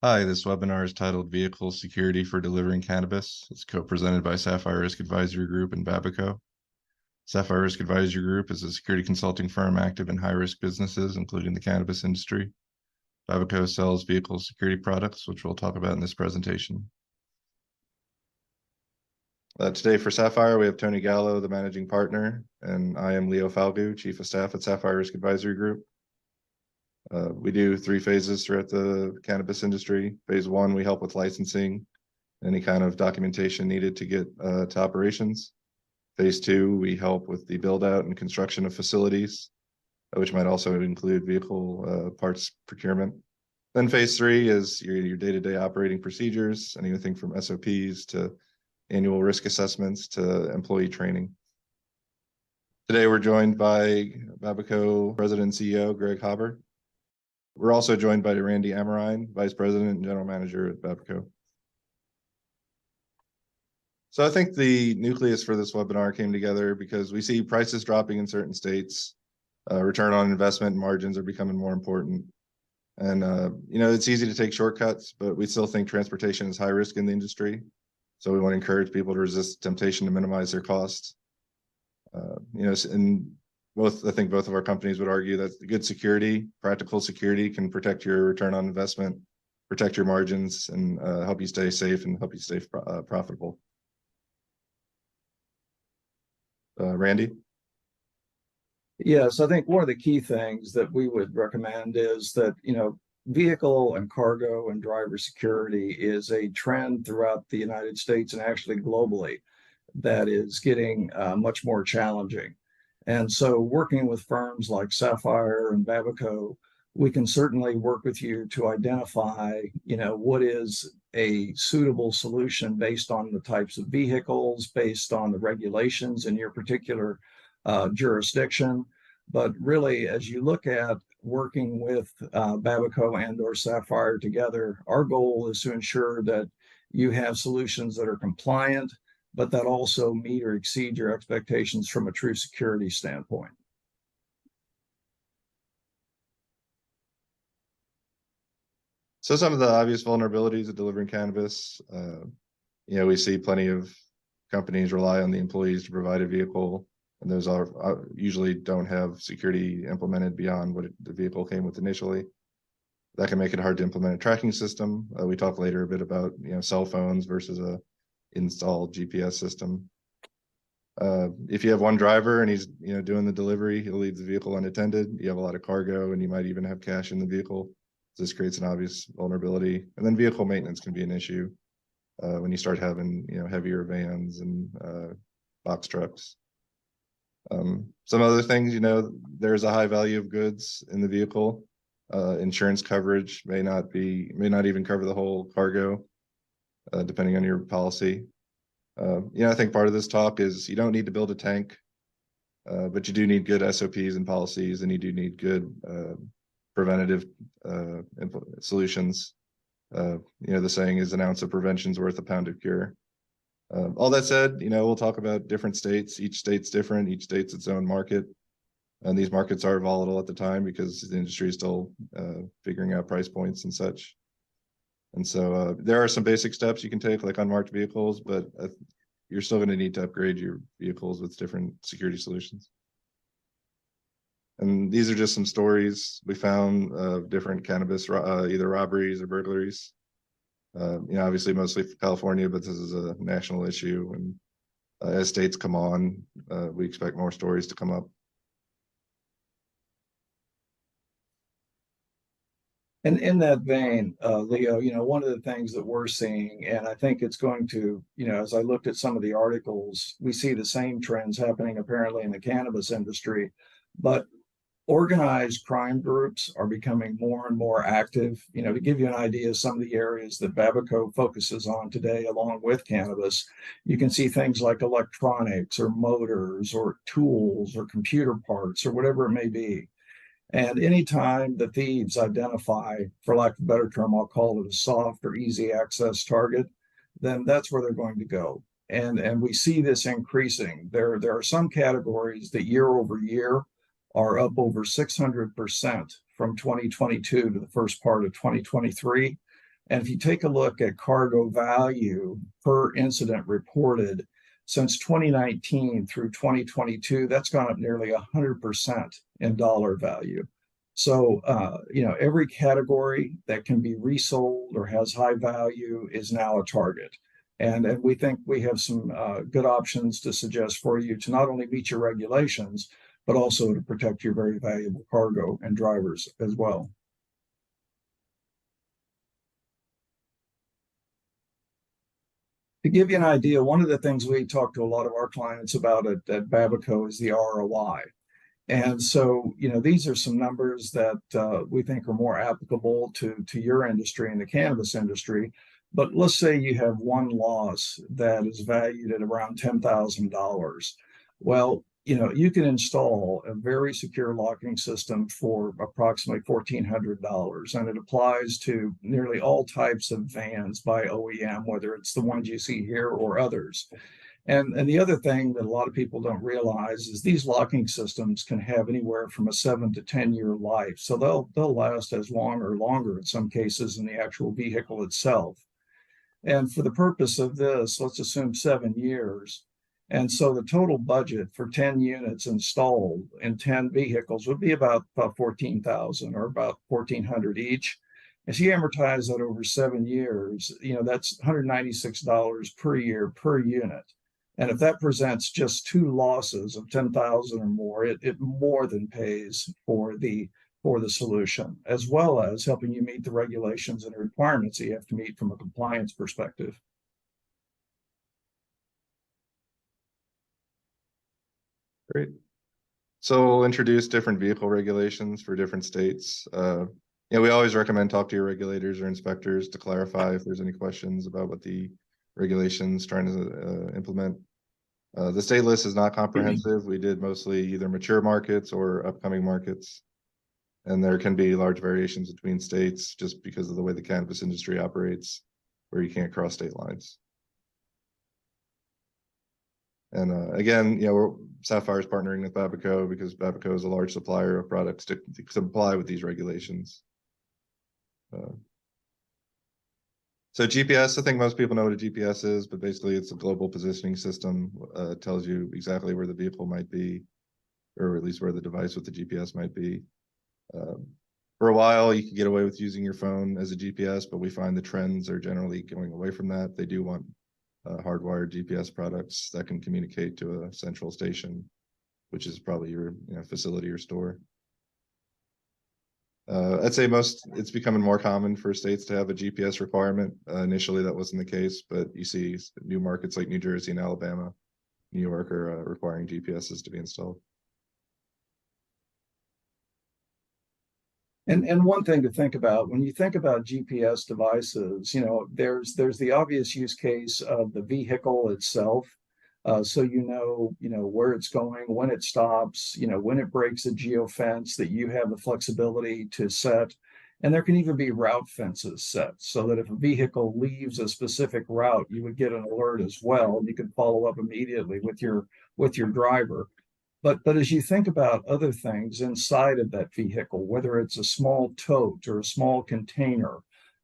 Hi, this webinar is titled Vehicle Security for Delivering Cannabis. It's co-presented by Sapphire Risk Advisory Group and Babaco. Sapphire Risk Advisory Group is a security consulting firm active in high-risk businesses, including the cannabis industry. Babaco sells vehicle security products, which we'll talk about in this presentation. Today for Sapphire, we have Tony Gallo, the managing partner, and I am Leo Falgu, chief of staff at Sapphire Risk Advisory Group. We do 3 phases throughout the cannabis industry. Phase 1, we help with licensing, any kind of documentation needed to get to operations. Phase 2, we help with the build out and construction of facilities, which might also include vehicle parts procurement. Then phase 3 is your day-to-day operating procedures, anything from SOPs to annual risk assessments to employee training. Today, we're joined by Babaco President and CEO, Greg Haber. We're also joined by Randy Amarine, Vice President and General Manager at Babaco. So I think the nucleus for this webinar came together because we see prices dropping in certain states. Return on investment and margins are becoming more important. And, it's easy to take shortcuts, but we still think transportation is high risk in the industry. So we want to encourage people to resist temptation to minimize their costs. And I think both of our companies would argue that good security, practical security can protect your return on investment, protect your margins, and help you stay safe and help you stay profitable. Randy? Yes, I think one of the key things that we would recommend is that, vehicle and cargo and driver security is a trend throughout the United States and actually globally that is getting much more challenging. And so working with firms like Sapphire and Babaco, we can certainly work with you to identify, what is a suitable solution based on the types of vehicles, based on the regulations in your particular jurisdiction. But really, as you look at working with Babaco and or Sapphire together, our goal is to ensure that you have solutions that are compliant, but that also meet or exceed your expectations from a true security standpoint. So some of the obvious vulnerabilities of delivering cannabis, we see plenty of companies rely on the employees to provide a vehicle, and those are usually don't have security implemented beyond what the vehicle came with initially. That can make it hard to implement a tracking system. We talk later a bit about cell phones versus a installed GPS system. If you have one driver and he's doing the delivery, he'll leave the vehicle unattended. You have a lot of cargo, and you might even have cash in the vehicle. This creates an obvious vulnerability. And then vehicle maintenance can be an issue when you start having heavier vans and box trucks. Some other things, there's a high value of goods in the vehicle. Insurance coverage may not even cover the whole cargo, depending on your policy. I think part of this talk is you don't need to build a tank, but you do need good SOPs and policies, and you do need good preventative solutions. The saying is an ounce of prevention is worth a pound of cure. All that said, we'll talk about different states. Each state's different. Each state's its own market. And these markets are volatile at the time because the industry is still figuring out price points and such. And so there are some basic steps you can take, like unmarked vehicles, but you're still going to need to upgrade your vehicles with different security solutions. And these are just some stories we found of different cannabis, either robberies or burglaries. Obviously mostly California, but this is a national issue. And as states come on, we expect more stories to come up. And in that vein, Leo, one of the things that we're seeing, and I think it's going to, as I looked at some of the articles, we see the same trends happening apparently in the cannabis industry, but organized crime groups are becoming more and more active. To give you an idea of some of the areas that Babaco focuses on today, along with cannabis, you can see things like electronics or motors or tools or computer parts or whatever it may be. And anytime the thieves identify, for lack of a better term, I'll call it a soft or easy access target, then that's where they're going to go. And we see this increasing. There are some categories that year over year are up over 600% from 2022 to the first part of 2023. And if you take a look at cargo value per incident reported since 2019 through 2022, that's gone up nearly 100% in dollar value. So, every category that can be resold or has high value is now a target. And we think we have some good options to suggest for you to not only meet your regulations, but also to protect your very valuable cargo and drivers as well. To give you an idea, one of the things we talk to a lot of our clients about at Babaco is the ROI. And so, these are some numbers that we think are more applicable to your industry and the cannabis industry. But let's say you have one loss that is valued at around $10,000. Well, you can install a very secure locking system for approximately $1,400, and it applies to nearly all types of vans by OEM, whether it's the ones you see here or others. And the other thing that a lot of people don't realize is these locking systems can have anywhere from a 7 to 10 year life. So they'll last as long or longer in some cases than the actual vehicle itself. And for the purpose of this, let's assume 7 years. And so the total budget for 10 units installed in 10 vehicles would be about 14,000 or about 1,400 each. As you amortize that over 7 years, that's $196 per year per unit. And if that presents just two losses of 10,000 or more, it more than pays for the solution, as well as helping you meet the regulations and requirements that you have to meet from a compliance perspective. Great. So we'll introduce different vehicle regulations for different states. We always recommend talk to your regulators or inspectors to clarify if there's any questions about what the regulations trying to implement. The state list is not comprehensive. We did mostly either mature markets or upcoming markets. And there can be large variations between states just because of the way the cannabis industry operates, where you can't cross state lines. And again, Sapphire is partnering with Babaco because Babaco is a large supplier of products to comply with these regulations. So GPS, I think most people know what a GPS is, but basically it's a global positioning system. It tells you exactly where the vehicle might be, or at least where the device with the GPS might be. For a while, you could get away with using your phone as a GPS, but we find the trends are generally going away from that. They do want hardwired GPS products that can communicate to a central station, which is probably your facility or store. I'd say it's becoming more common for states to have a GPS requirement. Initially, that wasn't the case, but you see new markets like New Jersey and Alabama, New York are requiring GPSs to be installed. And one thing to think about when you think about GPS devices, there's the obvious use case of the vehicle itself. So where it's going, when it stops, when it breaks a geofence that you have the flexibility to set. And there can even be route fences set so that if a vehicle leaves a specific route, you would get an alert as well. And you can follow up immediately with your driver. But as you think about other things inside of that vehicle, whether it's a small tote or a small container,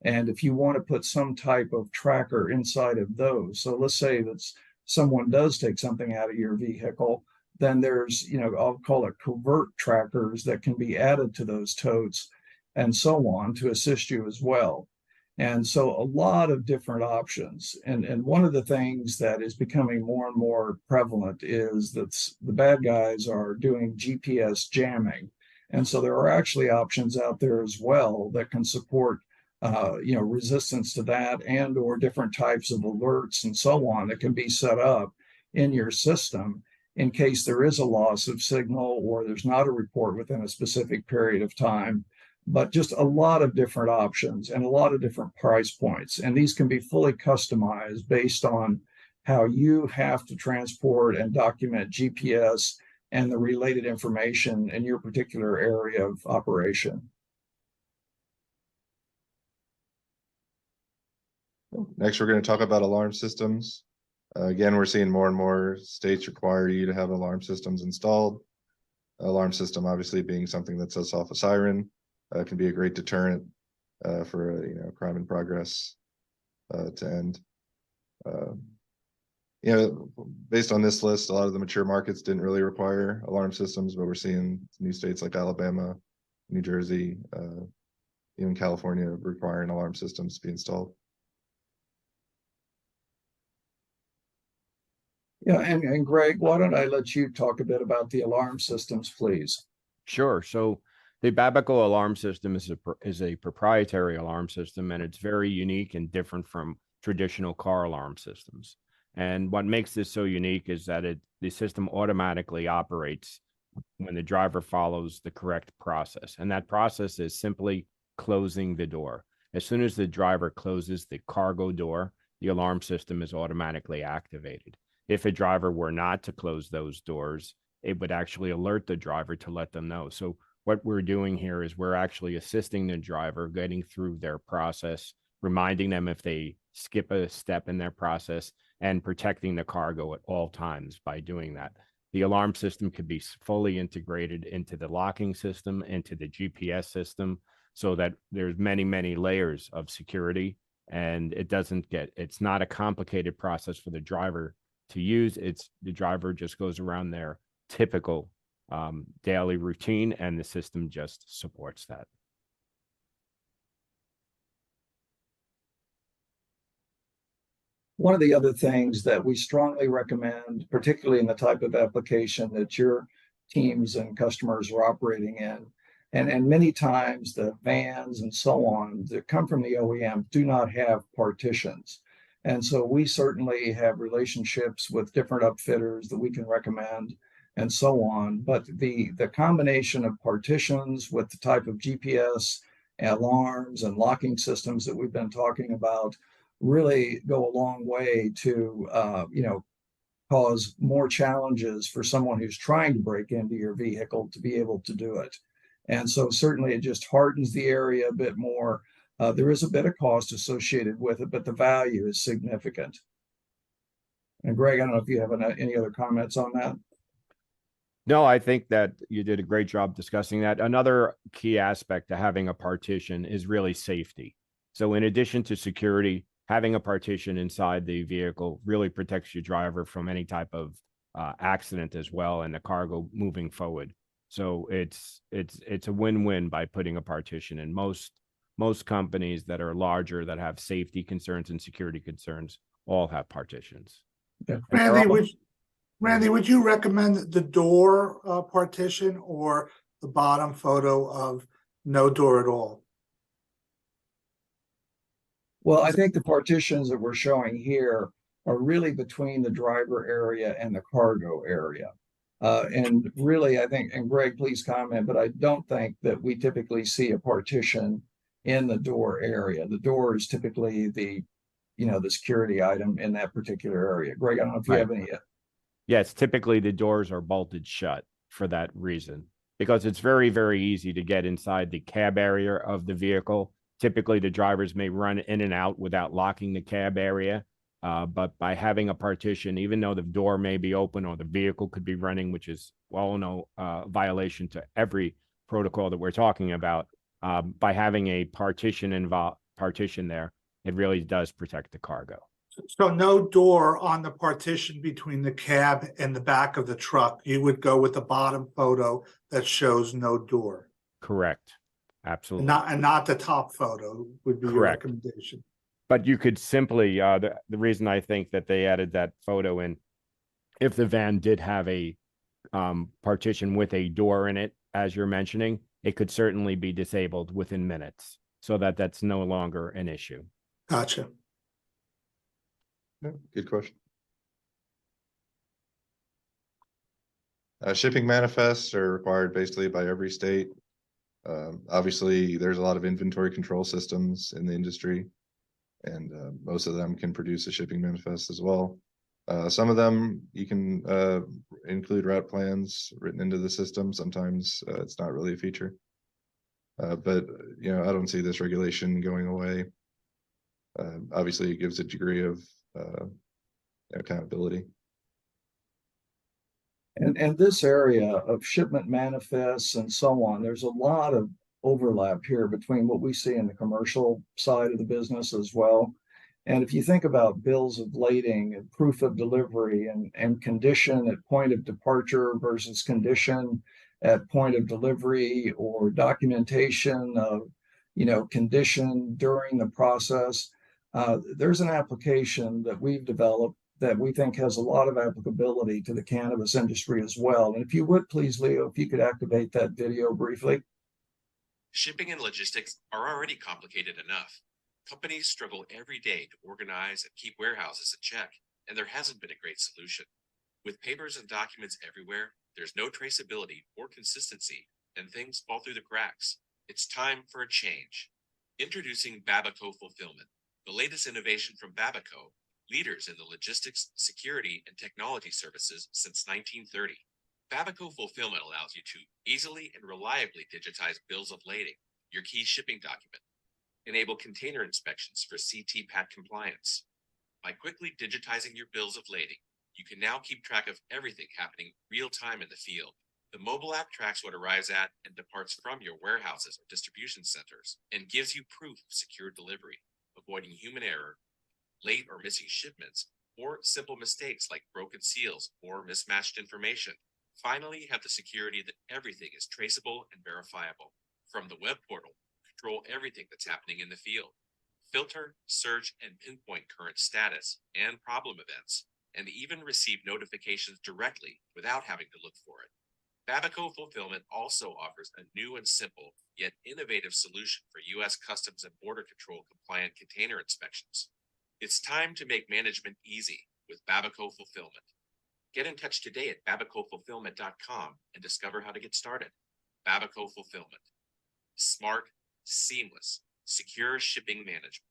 and if you want to put some type of tracker inside of those, so let's say that someone does take something out of your vehicle, then there's, I'll call it covert trackers that can be added to those totes and so on to assist you as well. And so a lot of different options. And one of the things that is becoming more and more prevalent is that the bad guys are doing GPS jamming. And so there are actually options out there as well that can support resistance to that and or different types of alerts and so on that can be set up in your system in case there is a loss of signal or there's not a report within a specific period of time. But just a lot of different options and a lot of different price points. And these can be fully customized based on how you have to transport and document GPS and the related information in your particular area of operation. Next, we're going to talk about alarm systems. Again, we're seeing more and more states require you to have alarm systems installed. Alarm system obviously being something that sets off a siren. Can be a great deterrent. for a, crime in progress to end. Based on this list, a lot of the mature markets didn't really require alarm systems, but we're seeing new states like Alabama, New Jersey, even California requiring alarm systems to be installed. Yeah, and Greg, why don't I let you talk a bit about the alarm systems, please? Sure. So the Babaco alarm system is a proprietary alarm system, and it's very unique and different from traditional car alarm systems. And what makes this so unique is that the system automatically operates when the driver follows the correct process. And that process is simply closing the door. As soon as the driver closes the cargo door, the alarm system is automatically activated. If a driver were not to close those doors, it would actually alert the driver to let them know. So what we're doing here is we're actually assisting the driver getting through their process, reminding them if they skip a step in their process, and protecting the cargo at all times by doing that. The alarm system could be fully integrated into the locking system, into the GPS system, so that there's many, many layers of security, and it's not a complicated process for the driver to use. The driver just goes around their typical daily routine, and the system just supports that. One of the other things that we strongly recommend, particularly in the type of application that your teams and customers are operating in, and many times the vans and so on that come from the OEM do not have partitions. And so we certainly have relationships with different upfitters that we can recommend and so on. But the combination of partitions with the type of GPS alarms and locking systems that we've been talking about really go a long way to cause more challenges for someone who's trying to break into your vehicle to be able to do it. And so certainly it just hardens the area a bit more. There is a bit of cost associated with it, but the value is significant. And Greg, I don't know if you have any other comments on that. No, I think that you did a great job discussing that. Another key aspect to having a partition is really safety. So in addition to security, having a partition inside the vehicle really protects your driver from any type of accident as well, and the cargo moving forward. So it's a win-win by putting a partition in. Most companies that are larger, that have safety concerns and security concerns, all have partitions. Yeah. Randy, would you recommend the door partition or the bottom photo of no door at all? Well, I think the partitions that we're showing here are really between the driver area and the cargo area. And really, I think, and Greg, please comment, but I don't think that we typically see a partition in the door area. The door is typically the security item in that particular area. Greg, I don't know if you have any. Yes, typically the doors are bolted shut for that reason, because it's very, very easy to get inside the cab area of the vehicle. Typically, the drivers may run in and out without locking the cab area. But by having a partition, even though the door may be open or the vehicle could be running, which is no violation to every protocol that we're talking about, by having a partition there, it really does protect the cargo. So no door on the partition between the cab and the back of the truck. You would go with the bottom photo that shows no door. Correct. Absolutely. And not the top photo would be your recommendation. But you could simply, the reason I think that they added that photo in, if the van did have a partition with a door in it, as you're mentioning, it could certainly be disabled within minutes, so that that's no longer an issue. Gotcha. Yeah, good question. Shipping manifests are required basically by every state. Obviously, there's a lot of inventory control systems in the industry, and most of them can produce a shipping manifest as well. Some of them you can include route plans written into the system. Sometimes it's not really a feature, but I don't see this regulation going away. Obviously, it gives a degree of accountability. And this area of shipment manifests and so on, there's a lot of overlap here between what we see in the commercial side of the business as well. And if you think about bills of lading and proof of delivery and condition at point of departure versus condition at point of delivery, or documentation of, condition during the process, there's an application that we've developed that we think has a lot of applicability to the cannabis industry as well. And if you would please, Leo, if you could activate that video briefly. Shipping and logistics are already complicated enough. Companies struggle every day to organize and keep warehouses in check, and there hasn't been a great solution. With papers and documents everywhere, there's no traceability or consistency, and things fall through the cracks. It's time for a change. Introducing Babaco Fulfillment, the latest innovation from Babaco, leaders in the logistics, security, and technology services since 1930. Babaco Fulfillment allows you to easily and reliably digitize bills of lading, your key shipping document, enable container inspections for CT-PAT compliance. By quickly digitizing your bills of lading, you can now keep track of everything happening real time in the field. The mobile app tracks what arrives at and departs from your warehouses or distribution centers and gives you proof of secure delivery, avoiding human error, late or missing shipments, or simple mistakes like broken seals or mismatched information. Finally, you have the security that everything is traceable and verifiable. From the web portal, control everything that's happening in the field. Filter, search, and pinpoint current status and problem events, and even receive notifications directly without having to look for it. Babaco Fulfillment also offers a new and simple, yet innovative solution for U.S. Customs and Border Control compliant container inspections. It's time to make management easy with Babaco Fulfillment. Get in touch today at babacofulfillment.com and discover how to get started. Babaco Fulfillment. Smart, seamless, secure shipping management.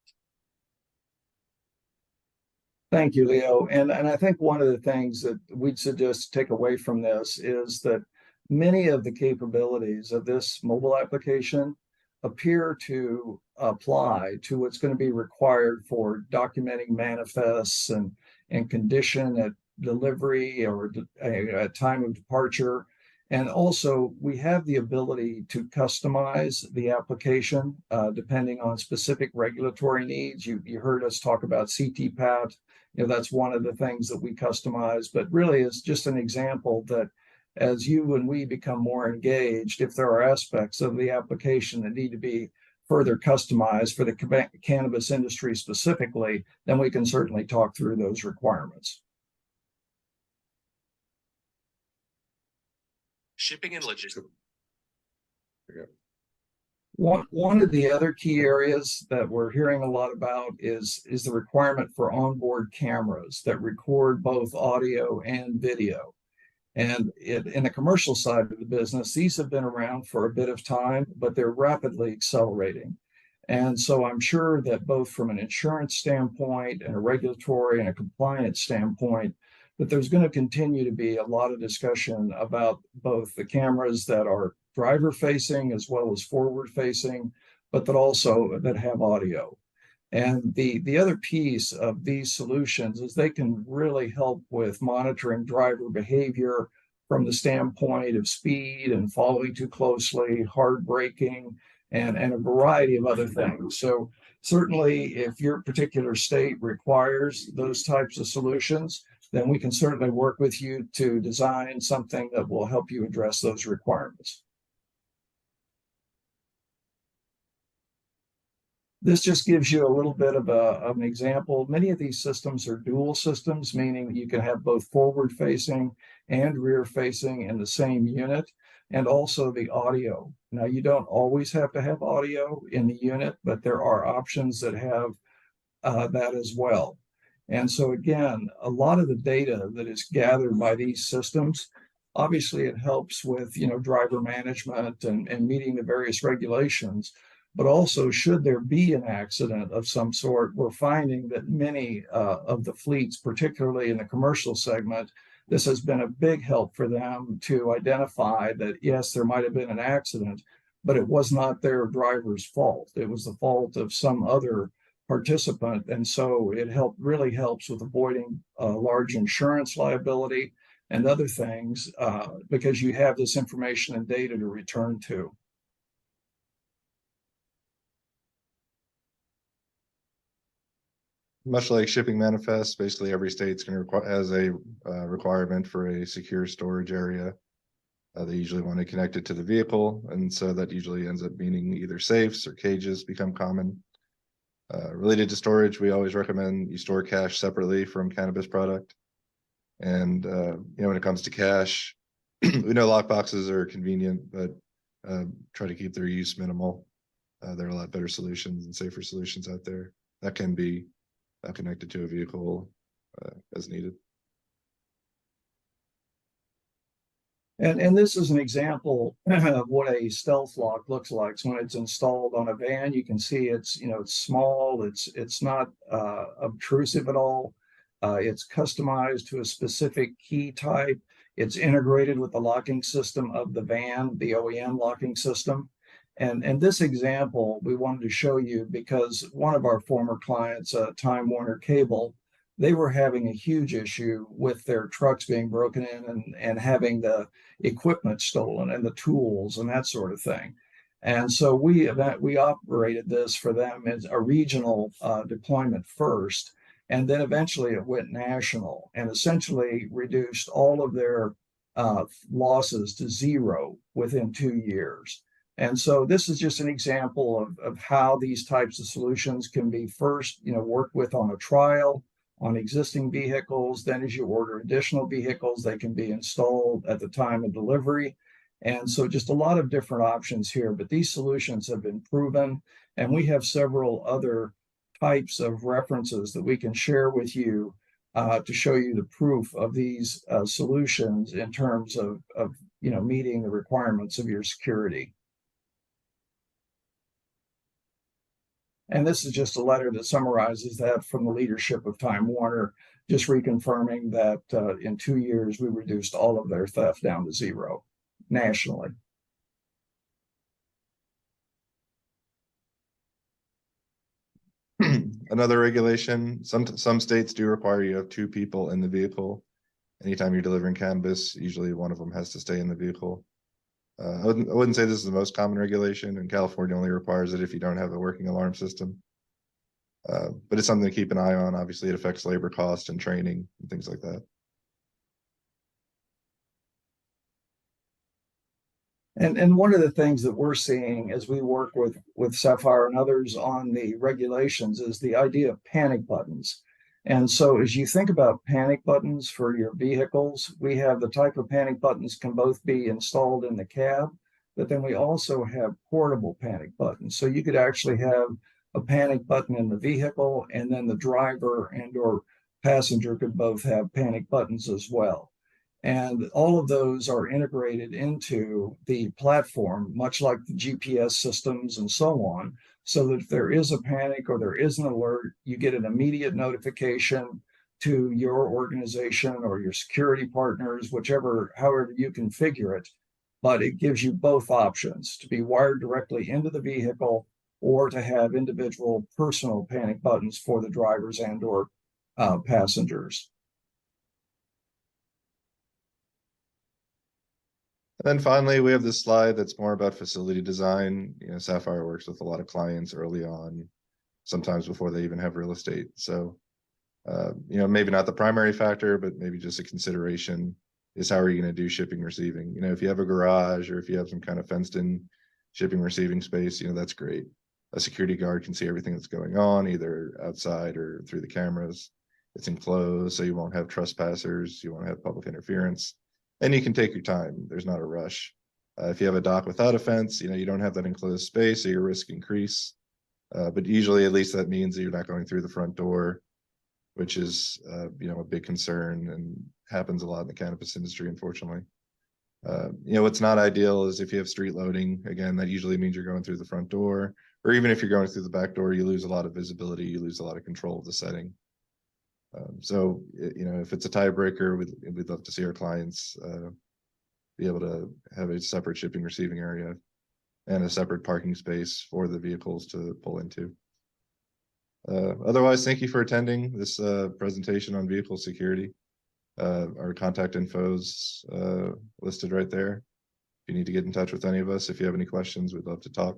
Thank you, Leo. And I think one of the things that we'd suggest to take away from this is that many of the capabilities of this mobile application appear to apply to what's going to be required for documenting manifests and condition at delivery or at time of departure. And also, we have the ability to customize the application depending on specific regulatory needs. You heard us talk about CT-PAT. That's one of the things that we customize, but really is just an example that as you and we become more engaged, if there are aspects of the application that need to be further customized for the cannabis industry specifically, then we can certainly talk through those requirements. Shipping and logistics. One of the other key areas that we're hearing a lot about is the requirement for onboard cameras that record both audio and video. And in the commercial side of the business, these have been around for a bit of time, but they're rapidly accelerating. And so I'm sure that both from an insurance standpoint and a regulatory and a compliance standpoint, that there's going to continue to be a lot of discussion about both the cameras that are driver facing as well as forward facing, but that have audio. And the other piece of these solutions is they can really help with monitoring driver behavior from the standpoint of speed and following too closely, hard braking, and a variety of other things. So certainly if your particular state requires those types of solutions, then we can certainly work with you to design something that will help you address those requirements. This just gives you a little bit of an example. Many of these systems are dual systems, meaning that you can have both forward-facing and rear-facing in the same unit, and also the audio. Now, you don't always have to have audio in the unit, but there are options that have that as well. And so again, a lot of the data that is gathered by these systems, obviously it helps with driver management and meeting the various regulations. But also, should there be an accident of some sort, we're finding that many of the fleets, particularly in the commercial segment, this has been a big help for them to identify that, yes, there might have been an accident, but it was not their driver's fault. It was the fault of some other participant. And so it really helps with avoiding large insurance liability and other things because you have this information and data to return to. Much like shipping manifests, basically every state's going to require has a requirement for a secure storage area. They usually want to connect it to the vehicle, and so that usually ends up meaning either safes or cages become common. Related to storage, we always recommend you store cash separately from cannabis product. And when it comes to cash, we know lockboxes are convenient, but try to keep their use minimal. There are a lot better solutions and safer solutions out there that can be connected to a vehicle as needed. And this is an example of what a stealth lock looks like. So when it's installed on a van, you can see it's small, it's not obtrusive at all. It's customized to a specific key type. It's integrated with the locking system of the van, the OEM locking system. And this example we wanted to show you because one of our former clients, Time Warner Cable, they were having a huge issue with their trucks being broken in and having the equipment stolen and the tools and that sort of thing. And so we operated this for them as a regional deployment first, and then eventually it went national and essentially reduced all of their losses to zero within 2 years. And so this is just an example of how these types of solutions can be first, worked with on a trial on existing vehicles. Then as you order additional vehicles, they can be installed at the time of delivery. And so just a lot of different options here, but these solutions have been proven. And we have several other types of references that we can share with you to show you the proof of these solutions in terms of meeting the requirements of your security. And this is just a letter that summarizes that from the leadership of Time Warner, just reconfirming that in 2 years, we reduced all of their theft down to zero nationally. Another regulation, some states do require you have 2 people in the vehicle. Anytime you're delivering cannabis, usually one of them has to stay in the vehicle. I wouldn't say this is the most common regulation, and California only requires it if you don't have a working alarm system. But it's something to keep an eye on. Obviously, it affects labor cost and training and things like that. And one of the things that we're seeing as we work with Sapphire and others on the regulations is the idea of panic buttons. And so as you think about panic buttons for your vehicles, we have the type of panic buttons can both be installed in the cab, but then we also have portable panic buttons. So you could actually have a panic button in the vehicle, and then the driver and or passenger could both have panic buttons as well. And all of those are integrated into the platform, much like the GPS systems and so on, so that if there is a panic or there is an alert, you get an immediate notification to your organization or your security partners, however you configure it. But it gives you both options to be wired directly into the vehicle or to have individual personal panic buttons for the drivers and or passengers. And then finally, we have this slide that's more about facility design. Sapphire works with a lot of clients early on, sometimes before they even have real estate. So, maybe not the primary factor, but maybe just a consideration is how are you going to do shipping, receiving? If you have a garage or if you have some kind of fenced in shipping, receiving space, that's great. A security guard can see everything that's going on, either outside or through the cameras. It's enclosed, so you won't have trespassers, you won't have public interference. And you can take your time. There's not a rush. If you have a dock without a fence, you don't have that enclosed space, so your risk increase. But usually, at least that means that you're not going through the front door, which is, a big concern and happens a lot in the cannabis industry, unfortunately. What's not ideal is if you have street loading. Again, that usually means you're going through the front door, or even if you're going through the back door, you lose a lot of visibility, you lose a lot of control of the setting. So, if it's a tiebreaker, we'd love to see our clients be able to have a separate shipping receiving area and a separate parking space for the vehicles to pull into. Otherwise, thank you for attending this presentation on vehicle security. Our contact info is listed right there. If you need to get in touch with any of us, if you have any questions, we'd love to talk.